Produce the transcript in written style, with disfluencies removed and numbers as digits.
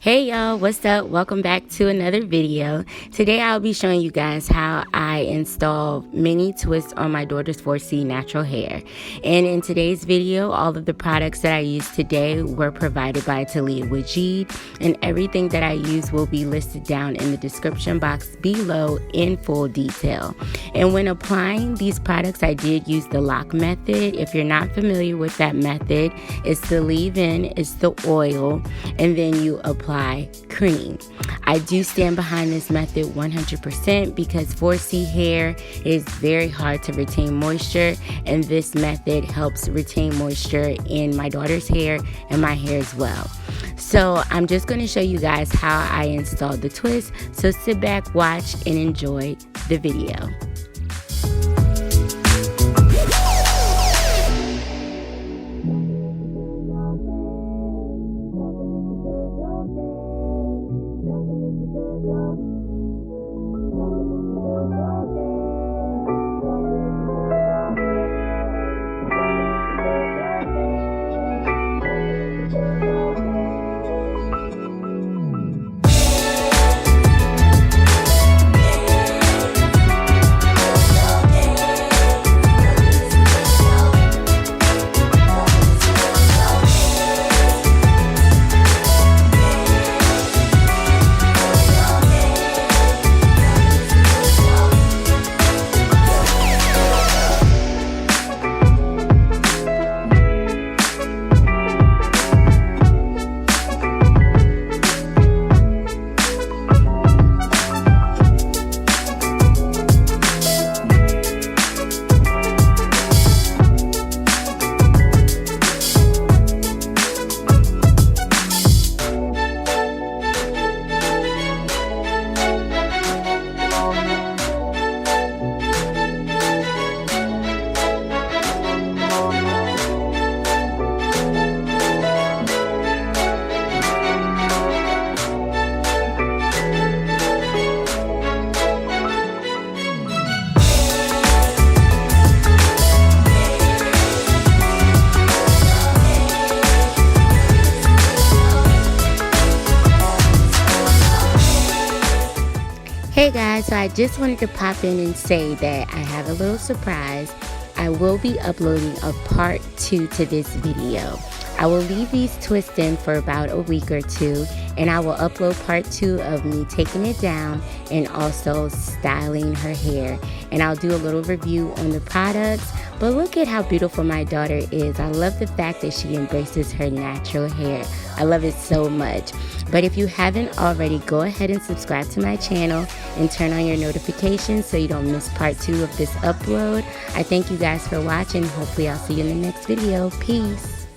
Hey y'all, what's up? Welcome back to another video. Today I'll be showing you guys how I install mini twists on my daughter's 4C natural hair. And in today's video, all of the products that I use today were provided by Taliah Waajid, and everything that I use will be listed down in the description box below in full detail. And when applying these products, I did use the lock method. If you're not familiar with that method, it's the leave-in, it's the oil, and then you apply cream. I do stand behind this method 100% because 4C hair is very hard to retain moisture, and this method helps retain moisture in my daughter's hair and my hair as well. So I'm just going to show you guys how I installed the twist. So sit back, watch, and enjoy the video. Hey guys, so I just wanted to pop in and say that I have a little surprise. I will be uploading a part 2 to this video. I will leave these twists in for about a week or two, and I will upload part 2 of me taking it down and also styling her hair. And I'll do a little review on the products. But look at how beautiful my daughter is. I love the fact that she embraces her natural hair. I love it so much. But if you haven't already, go ahead and subscribe to my channel and turn on your notifications so you don't miss part 2 of this upload. I thank you guys for watching. Hopefully I'll see you in the next video. Peace.